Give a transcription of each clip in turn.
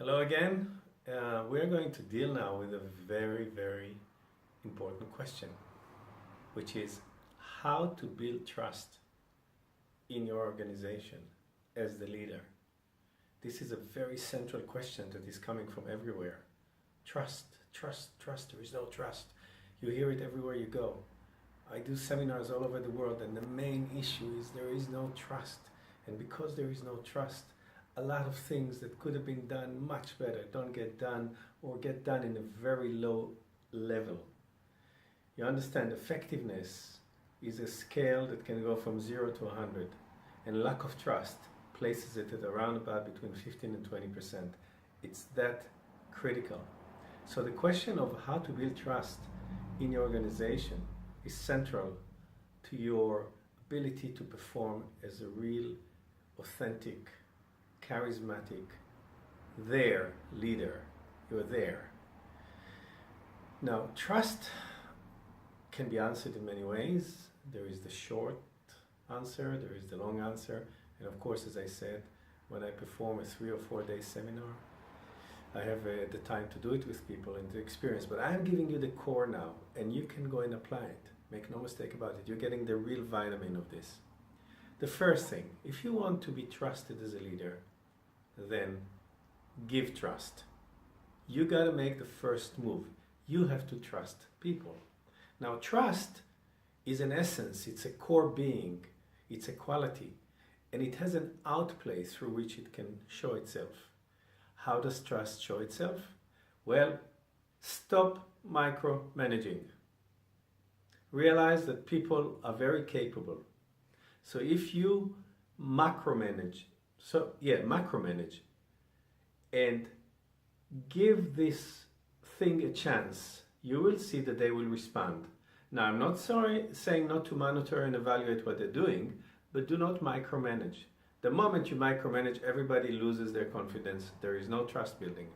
Hello again. We're going to deal now with a very important question, which is how to build trust in your organization as the leader. This is a very central question that is coming from everywhere. Trust. There is no trust. You hear it everywhere you go. I do seminars all over the world, and the main issue is there is no trust. And because there is no trust, a lot of things that could have been done much better don't get done, or get done in a very low level. You understand, effectiveness is a scale that can go from 0 to 100, and lack of trust places it at around about between 15 and 20%. It's that critical. So the question of how to build trust in your organization is central to your ability to perform as a real, authentic, charismatic, leader. You're there. Now, trust can be answered in many ways. There is the short answer, there is the long answer, and of course, as I said, when I perform a 3 or 4 day seminar, I have the time to do it with people and the experience, but I'm giving you the core now, and you can go and apply it. Make no mistake about it. You're getting the real vitamin of this. The first thing, if you want to be trusted as a leader, then give trust. You got to make the first move. You have to trust people. Now, trust is an essence, it's a core being, it's a quality, and it has an outplay through which it can show itself. How does trust show itself? Well, stop micromanaging. Realize that people are very capable. So if you macromanage, and give this thing a chance, you will see that they will respond. Now, I'm not saying not to monitor and evaluate what they're doing, but do not micromanage. The moment you micromanage, everybody loses their confidence. There is no trust building.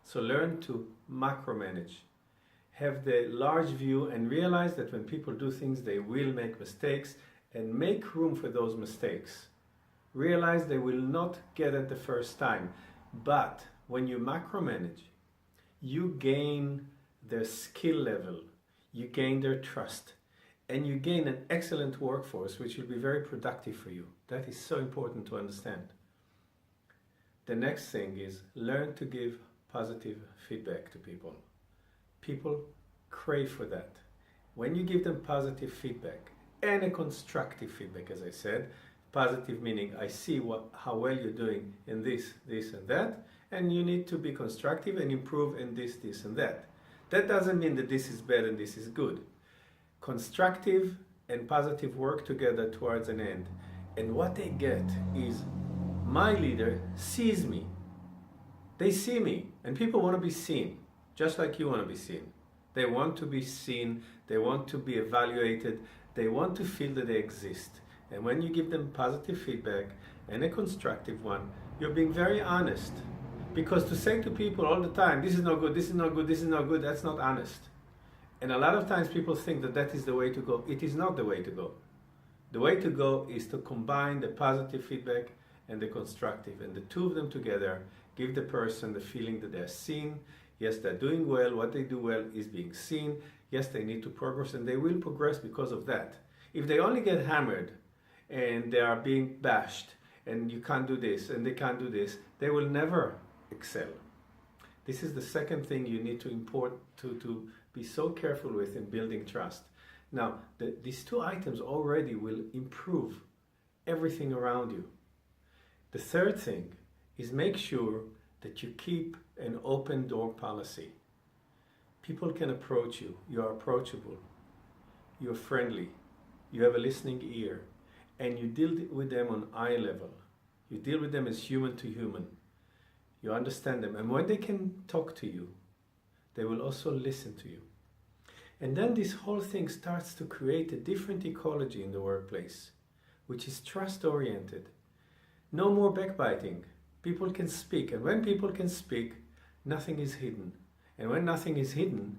So learn to macromanage. Have the large view and realize that when people do things, they will make mistakes, and make room for those mistakes. Realize they will not get it the first time. But when you macromanage, you gain their skill level, you gain their trust, and you gain an excellent workforce which will be very productive for you. That is so important to understand. The next thing is learn to give positive feedback to people. People crave for that. When you give them positive feedback, and a constructive feedback, as I said, positive meaning I see how well you're doing in this, and that, and you need to be constructive and improve in this, and that. That doesn't mean that this is bad and this is good. Constructive and positive work together towards an end. And what they get is, my leader sees me. They see me, and people want to be seen, just like you want to be seen. They want to be seen, they want to be evaluated, they want to feel that they exist. And when you give them positive feedback, and a constructive one, you're being very honest. Because to say to people all the time, this is not good, this is not good, this is not good, that's not honest. And a lot of times people think that that is the way to go. It is not the way to go. The way to go is to combine the positive feedback and the constructive. And the two of them together give the person the feeling that they're seen. Yes, they're doing well. What they do well is being seen. Yes, they need to progress, and they will progress because of that. If they only get hammered and they are being bashed and you can't do this and they can't do this, they will never excel. This is the second thing you need to import to be so careful with in building trust. Now, these two items already will improve everything around you. The third thing is make sure that you keep an open door policy. People can approach you. You are approachable. You're friendly. You have a listening ear. And you deal with them on eye level. You deal with them as human to human. You understand them. And when they can talk to you, they will also listen to you. And then this whole thing starts to create a different ecology in the workplace, which is trust-oriented. No more backbiting. People can speak. And when people can speak, nothing is hidden. And when nothing is hidden,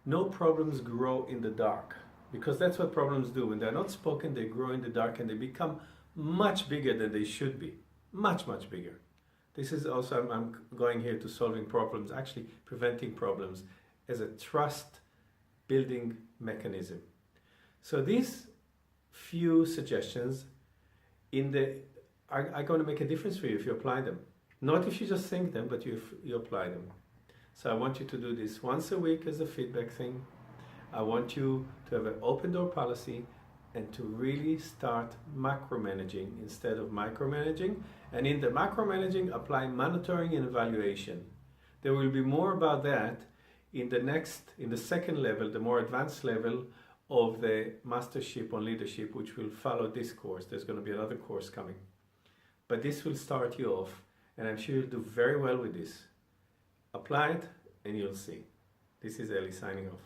no problems grow in the dark. Because that's what problems do. When they're not spoken, they grow in the dark and they become much bigger than they should be. Much bigger. This is also, I'm going here to solving problems, actually preventing problems as a trust building mechanism. So these few suggestions are going to make a difference for you if you apply them. Not if you just think them, but you apply them. So I want you to do this once a week as a feedback thing. I want you to have an open door policy and to really start macromanaging instead of micromanaging. And in the macromanaging, apply monitoring and evaluation. There will be more about that in the second level, the more advanced level of the mastership on leadership, which will follow this course. There's going to be another course coming. But this will start you off, and I'm sure you'll do very well with this. Apply it, and you'll see. This is Eli signing off.